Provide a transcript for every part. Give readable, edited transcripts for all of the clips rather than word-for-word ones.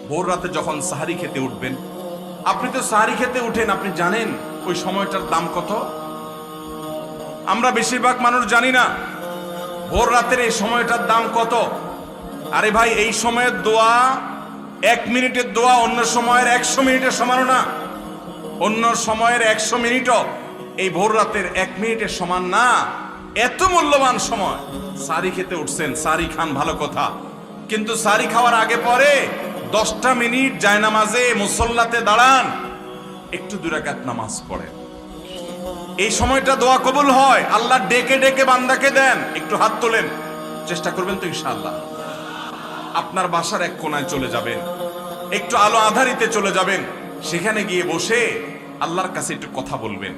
ভোর রাতে যখন সাহারি খেতে উঠবেন, আপনি তো সাহারি খেতে উঠেন, আপনি জানেন ওই সময়টার দাম কত? আমরা বেশিরভাগ মানুষ জানি না ভোর রাতের এই সময়টার দাম কত। আরে ভাই, এই সময়ের দোয়া 1 মিনিটের দোয়া অন্য সময়ের 100 মিনিটের সমান না। অন্য সময়ের 100 মিনিটও এই ভোর রাতের 1 মিনিটের সমান না। এত মূল্যবান সময়। সাহারি খেতে উঠছেন, সাহারি খান, ভালো কথা, কিন্তু সাহারি খাওয়ার আগে পরে 10টা মিনিট জায়নামাজে মুসল্লাতে দাঁড়ান, একটু 2 রাকাত নামাজ পড়েন। এই সময়টা দোয়া কবুল হয়। আল্লাহ ডেকে ডেকে বান্দাকে দেন। একটু হাত তোলেন, চেষ্টা করবেন তো ইনশাআল্লাহ। আপনার বাসার এক কোনায় চলে যাবেন, একটু আলো আধারিতে চলে যাবেন, সেখানে গিয়ে বসে আল্লাহর কাছে একটু কথা বলবেন।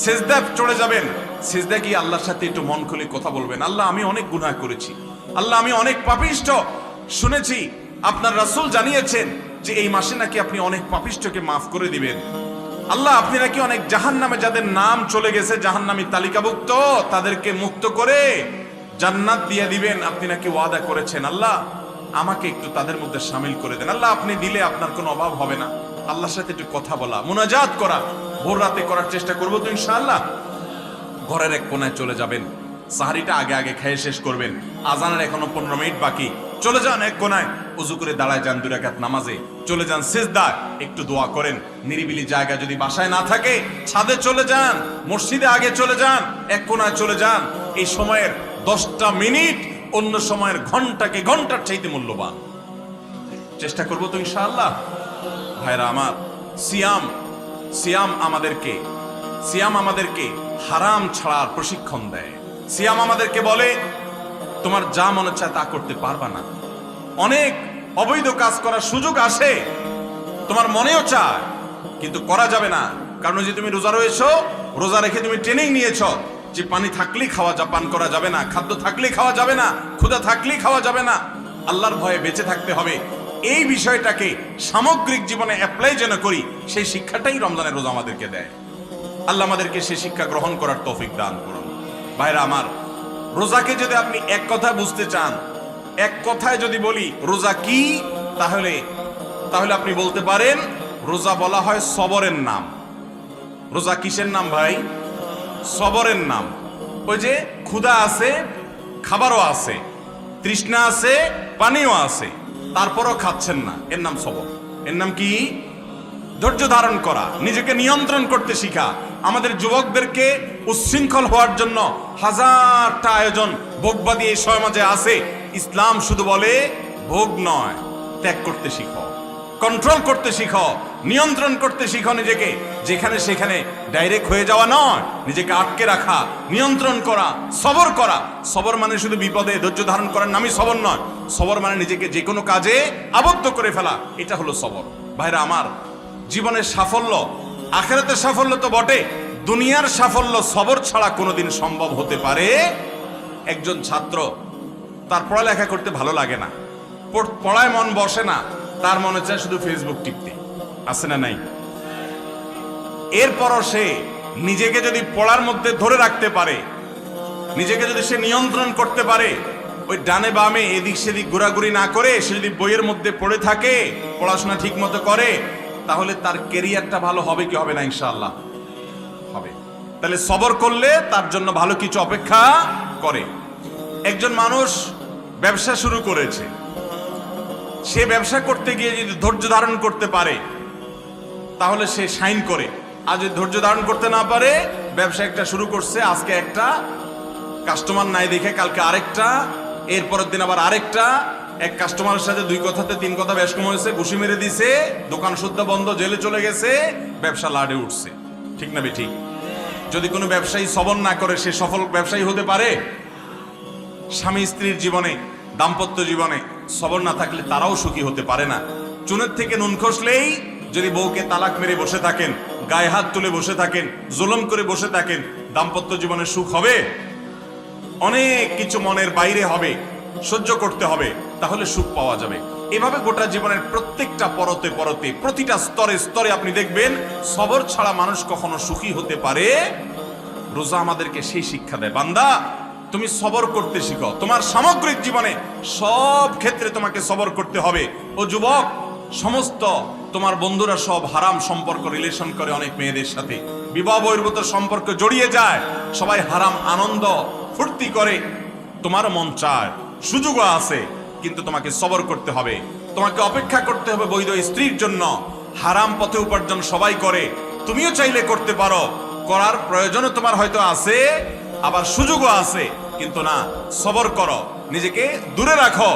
সিজদা চলে যাবেন, সিজদা গিয়ে আল্লাহর সাথে একটু মন খুলে কথা বলবেন। আল্লাহ, আমি অনেক গুনাহ করেছি, আল্লাহ আমি অনেক পাপিষ্ঠ। শুনেছি আপনার রাসূল জানিয়েছেন যে এই মাসে নাকি আপনি অনেক পাপিষ্ঠকে মাফ করে দিবেন। আল্লাহ, আপনি নাকি অনেক জাহান্নামে যাদের নাম চলে গেছে, জাহান্নামী তালিকাভুক্ত, তাদেরকে মুক্ত করে জান্নাত দিয়ে দিবেন, আপনি নাকি ওয়াদা করেছেন। আল্লাহ, আমাকে একটু তাদের মধ্যে শামিল করে দেন। আল্লাহ, আপনি দিলে আপনার কোনো অভাব হবে না। আল্লাহর সাথে একটু কথা বলা, মুনাজাত করা ভোর রাতে করার চেষ্টা করবো তো ইনশাআল্লাহ। ঘরের এক কোনায় চলে যাবেন, সাহারিটা আগে আগে খেয়ে শেষ করবেন, আজানের এখনো 15 মিনিট বাকি। চলে যান এক কোনায়, উজু করে দাঁড়ায় যান 2 রাকাত নামাজে, চলে যান সিজদা, একটু দোয়া করেন। নিরিবিলি জায়গা যদি বাসায় না থাকে, ছাদে চলে যান, মসজিদে আগে চলে যান, এক কোনায় চলে যান। এই সময়ের 10টা মিনিট অন্য সময়ের ঘন্টাকে ঘন্টার চাইতে মূল্যবান। চেষ্টা করবো তো ইনশাআল্লাহ। ভাইরা আমার, সিয়াম আমাদেরকে হারাম ছাড়ার প্রশিক্ষণ দেয়। সিয়াম আমাদেরকে বলে তোমার যা মনে চায় তা করতে পারবা না। অনেক অবৈধ কাজ করার সুযোগ আসে, তোমার মনেও চায়, কিন্তু করা যাবে না। কারণ যে তুমি রোজা রয়েছো, রোজা রেখে তুমি ট্রেনিং নিয়েছো যে পানি থাকলেই পান করা যাবে না, খাদ্য থাকলেই খাওয়া যাবে না, ক্ষুধা থাকলেই খাওয়া যাবে না, আল্লাহর ভয়ে বেঁচে থাকতে হবে। এই বিষয়টাকে সামগ্রিক জীবনে অ্যাপ্লাই যেন করি, সেই শিক্ষাটাই রমজানের রোজা আমাদেরকে দেয়। আল্লাহ আমাদেরকে সেই শিক্ষা গ্রহণ করার তৌফিক দান করুন। ভাইরা আমার, রোজাকে যদি আপনি এক কথায় বুঝতে চান, এক কথায় যদি বলি রোজা কি, তাহলে আপনি বলতে পারেন রোজা বলা হয় সবরের নাম। রোজা কিসের নাম ভাই? সবরের নাম। ওই যে ক্ষুধা আছে, খাবারও আছে, তৃষ্ণা আছে, পানিও আছে, তারপরও খাচ্ছেন না, এর নাম সবর। এর নাম কি? ধৈর্য ধারণ করা, নিজেকে নিয়ন্ত্রণ করতে শিখা। আমাদের যুবকদেরকে উচ্ছৃঙ্খল হওয়ার জন্য হাজারটা আয়োজন, ভোগবাদী এই সমাজে আছে। ইসলাম শুধু বলে ভোগ নয়, ত্যাগ করতে শিখো, কন্ট্রোল করতে শিখো, নিয়ন্ত্রণ করতে শিখো নিজেকে। যেখানে সেখানে ডাইরেক্ট হয়ে যাওয়া নয়, নিজেকে আটকে রাখা, নিয়ন্ত্রণ করা, সবর করা। সবর মানে শুধু বিপদে ধৈর্য ধারণ করার নামই সবর নয়। সবর মানে নিজেকে যে কোনো কাজে আবদ্ধ করে ফেলা, এটা হলো সবর। ভাইরা আমার, জীবনের সাফল্য, আখিরাতের সাফল্য তো বটে, দুনিয়ার সাফল্য সবর ছাড়া কোনোদিন সম্ভব হতে পারে? একজন ছাত্র, তার পড়ালেখা করতে ভালো লাগে না, পড়ায় মন বসে না, তার মনে চায় শুধু ফেসবুক টিপতে, আছে না নাই? এরপরও সে নিজেকে যদি পড়ার মধ্যে ধরে রাখতে পারে, নিজেকে যদি সে নিয়ন্ত্রণ করতে পারে, ওই ডানে বামে এদিক সেদিক ঘোরাঘুরি না করে সে যদি বইয়ের মধ্যে পড়ে থাকে, পড়াশোনা ঠিক মতো করে, তাহলে তার ক্যারিয়ারটা ভালো হবে কি হবে না? ইনশাআল্লাহ হবে। তাহলে সবর করলে তার জন্য ভালো কিছু অপেক্ষা করে। একজন মানুষ ব্যবসা শুরু করেছে, সে ব্যবসা করতে গিয়ে যদি ধৈর্য ধারণ করতে পারে, তাহলে সে শাইন করে। আর যদি ধৈর্য ধারণ করতে না পারে, ব্যবসা একটা শুরু করছে, আজকে একটা কাস্টমার নাই দেখে কালকে আরেকটা, এরপরের দিন আবার আরেকটা, এক কাস্টমারের সাথে 2 কথাতে 3 কথা বেশ কম হয়েছে, ঘুষি মেরে দিছে, দোকান শুদ্ধ বন্ধ, জেলে চলে গেছে, ব্যবসা লাডে উঠছে। ঠিক না ঠিক? যদি কোনো ব্যবসায়ী সবর না করে, সে সফল ব্যবসায়ী হতে পারে? স্বামী স্ত্রীর জীবনে, দাম্পত্য জীবনে সবর না থাকলে তারাও সুখী হতে পারে না। চুনের থেকে নুন খসলেই যদি বউকে তালাক মেরে বসে থাকেন, গায়ে হাত তুলে বসে থাকেন, জুলুম করে বসে থাকেন, দাম্পত্য জীবনে সুখ হবে? অনেক কিছু মনের বাইরে হবে, সহ্য করতে হবে, তাহলে সুখ পাওয়া যাবে। এভাবে গোটা জীবনের প্রত্যেকটা পরতে পরতে, প্রতিটা স্তরে স্তরে আপনি দেখবেন সবর ছাড়া মানুষ কখনো সুখী হতে পারে? রোজা আমাদেরকে সেই শিক্ষা দেয়, বান্দা তুমি সবর করতে শিখো। তোমার সামগ্রিক জীবনে সব ক্ষেত্রে তোমাকে সবর করতে হবে। ও যুবক, সমস্ত তোমার বন্ধুরা সব হারাম সম্পর্ক রিলেশন করে অনেক মেয়েদের সাথে, বিবাহ বহির্ভূত সম্পর্ক জড়িয়ে যায়, সবাই হারাম আনন্দ ফুর্তি করে। তোমার মন চায়, সুযোগও আছে, কিন্তু তোমাকে সবর করতে হবে, তোমাকে অপেক্ষা করতে হবে বৈধ স্ত্রীর জন্য। হারাম পথে উপার্জন সবাই করে, তুমিও চাইলে করতে পারো, করার প্রয়োজনও তোমার হয়তো আছে, আবার সুযোগও আছে, কিন্তু না, সবর করো, নিজেকে দূরে রাখো,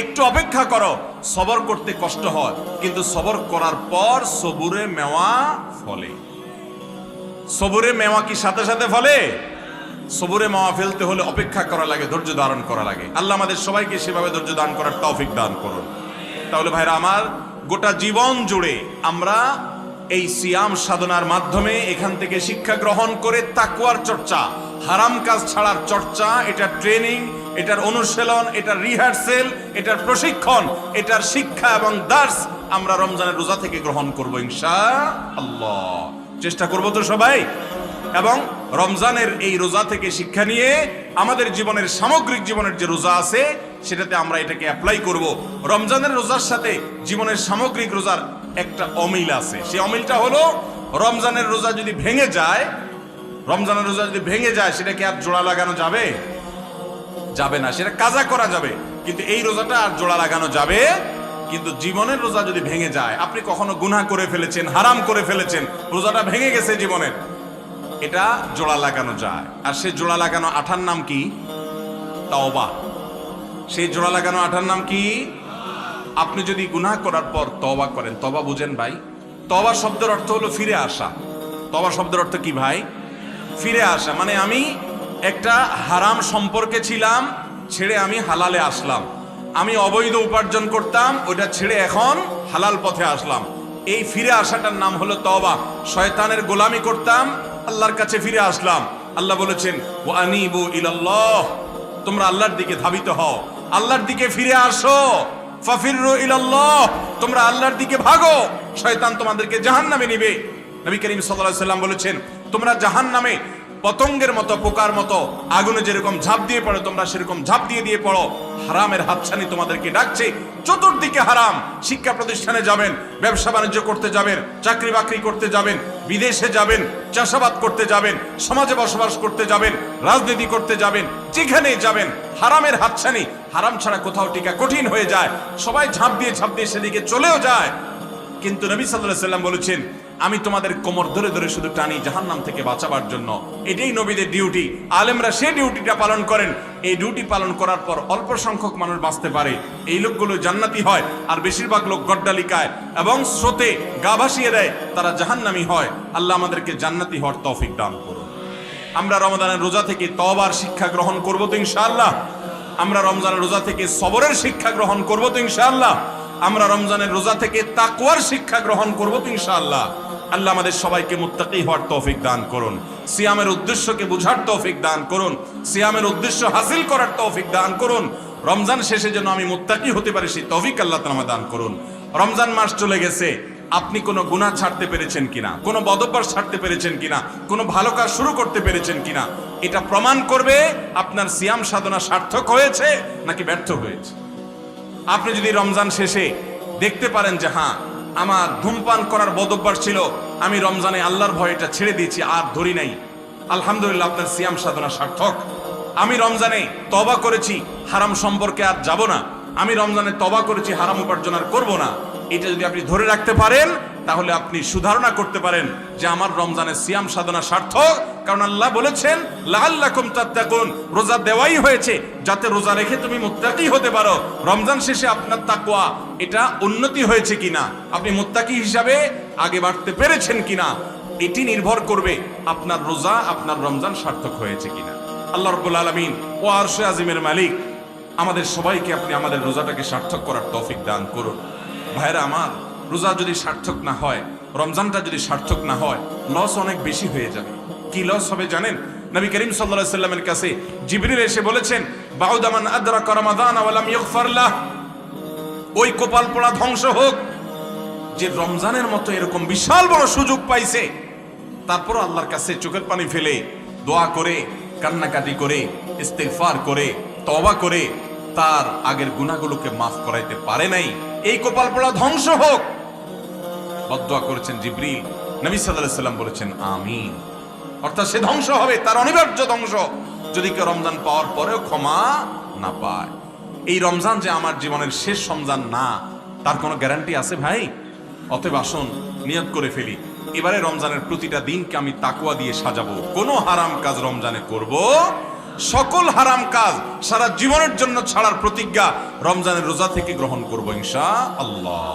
একটু অপেক্ষা করো। সবর করতে কষ্ট হয়, কিন্তু সবর করার পর সবুরে মেওয়া ফলে। সবুরে মেওয়া কি সাথে সাথে ফলে? সবুরে মেওয়া ফেলতে হলে অপেক্ষা করা লাগে, ধৈর্য ধারণ করা লাগে। আল্লাহ আমাদের সবাইকে সেভাবে ধৈর্য দান করার তৌফিক দান করুন। তাহলে ভাইরা আমার, গোটা জীবন জুড়ে আমরা এই সিয়াম সাধনার মাধ্যমে এখান থেকে শিক্ষা গ্রহণ করে তাকওয়ার চর্চা, হারাম কাজ ছাড়ার চর্চা, এটার ট্রেনিং, এটার অনুশীলন, এটার রিহার্সেল, এটার প্রশিক্ষণ, এটার শিক্ষা এবং দার্স আমরা রমজানের রোজা থেকে গ্রহণ করব ইনশাআল্লাহ। চেষ্টা করব তো সবাই, এবং রমজানের এই রোজা থেকে শিক্ষা নিয়ে আমাদের জীবনের সামগ্রিক জীবনের যে রোজা আছে সেটাতে আমরা এটাকে অ্যাপ্লাই করব। রমজানের রোজার সাথে জীবনের সামগ্রিক রোজার একটা অমিল আছে, সেই অমিলটা হলো রমজানের রোজা যদি ভেঙে যায়, রমজানের রোজা যদি ভেঙে যায় সেটাকে আর জোড়া লাগানো যাবে? যাবে না, সেটা কাজা করা যাবে, কিন্তু এই রোজাটা আর জোড়া লাগানো যাবে। কিন্তু জীবনের রোজা যদি ভেঙে যায়, আপনি কখনো গুনাহ করে ফেলেছেন, হারাম করে ফেলেছেন, রোজাটা ভেঙে গেছে জীবনের, এটা জোড়া লাগানো যায়। আর সেই জোড়া লাগানো আঠার নাম কি? তওবা। সেই জোড়া লাগানো আঠার নাম কি? আপনি যদি গুনাহ করার পর তওবা করেন, তওবা বুঝেন ভাই? তওবা শব্দের অর্থ হলো ফিরে আসা। তওবা শব্দের অর্থ কি ভাই? ফিরে আসা। মানে আমি একটা হারাম সম্পর্কে ছিলাম, ছেড়ে আমি হালালে আসলাম। আমি অবৈধ উপার্জন করতাম, ওটা ছেড়ে এখন হালাল পথে আসলাম। এই ফিরে আসাটার নাম হলো তওবা। শয়তানের গোলামি করতাম, আল্লাহর কাছে ফিরে আসলাম। আল্লাহ বলেছেন, ওয়া আনিবু ইলাল্লাহ, তোমরা আল্লাহর দিকে ধাবিত হও, আল্লাহর দিকে ফিরে আসো। ফাফিরু ইলাল্লাহ, তোমরা আল্লাহর দিকে ভাগো, শয়তান তোমাদেরকে জাহান্নামে নিবে। নবী করিম সাল্লাল্লাহু আলাইহি ওয়াসাল্লাম বলেছেন, তোমরা জাহান্নামে পতঙ্গের মতো, পোকার মতো আগুনে যেরকম ঝাঁপ দিয়ে পড়ো, তোমরা সেরকম ঝাঁপ দিয়ে পড়ো। হারামের হাতছানি তোমাদেরকে ডাকছে, চতুর্দিকে হারাম। শিক্ষা প্রতিষ্ঠানে যাবেন, ব্যবসা বাণিজ্য করতে যাবেন, চাকরি বাকরি করতে যাবেন, বিদেশে যাবেন, চাষাবাদ করতে যাবেন, সমাজে বসবাস করতে যাবেন, রাজনীতি করতে যাবেন, যেখানেই যাবেন হারামের হাতছানি। হারাম ছাড়া কোথাও টিকা কঠিন হয়ে যায়, সবাই ঝাঁপ দিয়ে সেদিকে চলেও যায়। কিন্তু নবী সাল্লাল্লাহু আলাইহি ওয়াসাল্লাম বলেছেন, আমি তোমাদের কোমর ধরে ধরে শুধু টানি জাহান্নাম থেকে বাঁচাবার জন্য। এটাই নবীদের ডিউটি। আলেমরা সেই ডিউটিটা পালন করেন। এই ডিউটি পালন করার পর অল্প সংখ্যক মানুষ বাঁচতে পারে, এই লোকগুলো জান্নাতি হয়। আর বেশিরভাগ লোক গড্ডালিকায় এবং স্রোতে গা ভাসিয়ে দেয়, তারা জাহান্নামী হয়। আল্লাহ আমাদেরকে জান্নাতি হওয়ার তৌফিক দান করুন। আমরা রমজানের রোজা থেকে তওবার শিক্ষা গ্রহণ করবো তো ইনশাআল্লাহ। আমরা রমজানের রোজা থেকে সবরের শিক্ষা গ্রহণ করবো তো ইনশাআল্লাহ। আমরা রমজানের রোজা থেকে তাকওয়ার শিক্ষা গ্রহণ করবো তো ইনশাআল্লাহ। আল্লাহ আমাদের সবাইকে মুত্তাকি হওয়ার তৌফিক দান করুন, সিয়ামের উদ্দেশ্যকে বুঝার তৌফিক দান করুন, সিয়ামের উদ্দেশ্য হাসিল করার তৌফিক দান করুন। রমজান শেষে যেন আমি মুত্তাকি হতে পারি সেই তৌফিক আল্লাহ তাআলা দান করুন। রমজান মাস চলে গেছে, আপনি কোনো গুনাহ ছাড়তে পেরেছেন কিনা, কোনো বদঅভ্যাস ছাড়তে পেরেছেন কিনা, কোনো ভালো কাজ শুরু করতে পেরেছেন কিনা, এটা প্রমাণ করবে আপনার সিয়াম সাধনা সার্থক হয়েছে নাকি ব্যর্থ হয়েছে। আপনি যদি রমজান শেষে দেখতে পারেন যে হ্যাঁ, আমার ধূমপান করার বদঅভ্যাস ছিল, আমি রমজানে আল্লাহর ভয়ে এটা ছেড়ে দিয়েছি, আর ধরি নাই, আলহামদুলিল্লাহ, আপনার সিয়াম সাধনা সার্থক। আমি রমজানে তওবা করেছি, হারাম সম্পর্কে আর যাব না, আমি রমজানে তওবা করেছি, হারাম উপার্জন আর করব না, এটা যদি আপনি ধরে রাখতে পারেন তাহলে আপনি সুধারণা করতে পারেন যে আমার রমজানের সিয়াম সাধনা সার্থক। কারণ আল্লাহ বলেছেন, লাআল্লাকুম তাত্তাকুন, রোজা দেওয়াই হয়েছে যাতে রোজা রেখে তুমি মুত্তাকি হতে পারো। রমজান শেষে আপনার তাকওয়া এটা উন্নতি হয়েছে কিনা, আপনি মুত্তাকি হিসাবে আগে বাড়তে পেরেছেন কিনা, এটি নির্ভর করবে আপনার রোজা, আপনার রমজান সার্থক হয়েছে কিনা। আল্লাহ রাব্বুল আলামিন ও আরশে আজিমের মালিক আমাদের সবাইকে আপনি আমাদের রোজাটাকে সার্থক করার তৌফিক দান করুন। ভাইরা আমার, রোজা যদি সার্থক না হয়, রমজানটা যদি সার্থক না হয়, লস অনেক বেশি হয়ে যাবে। কি লস হবে জানেন? নবী করিম সাল্লাল্লাহু আলাইহি ওয়াসাল্লামের কাছে জিবরিল এসে বলেছেন, বাউদা মান আদরাকা রমাদান ওয়া লাম ইগফার লাহ, ওই কপাল পোড়া ধ্বংস হোক যে রমজানের মতো এরকম বিশাল বড় সুযোগ পাইছে, তারপর আল্লাহর কাছে চোখের পানি ফেলে দোয়া করে, কান্নাকাটি করে, ইস্তিগফার করে, তওবা করে তার আগের গুনাহগুলোকে মাফ করাইতে পারে নাই, এই কপাল পোড়া ধ্বংস হোক। বদদোয়া করেছেন জিবরিল, নবী সাল্লাল্লাহু আলাইহি সাল্লাম বলেছেন আমিন। অর্থাৎ সে ধ্বংস হবে, তার অনিবার্য ধ্বংস, যদি কেউ রমজান পাওয়ার পরেও ক্ষমা না পায়। এই রমজান যে আমার জীবনের শেষ রমজান না, তার কোনো গ্যারান্টি আছে ভাই? অতএব আসুন নিয়ত করে ফেলি, এবারে রমজানের প্রতিটা দিনকে আমি তাকওয়া দিয়ে সাজাবো। কোনো হারাম কাজ রমজানে করব, সকল হারাম কাজ সারা জীবনের জন্য ছাড়ার প্রতিজ্ঞা রমজানের রোজা থেকে গ্রহণ করবো ইনশাআল্লাহ।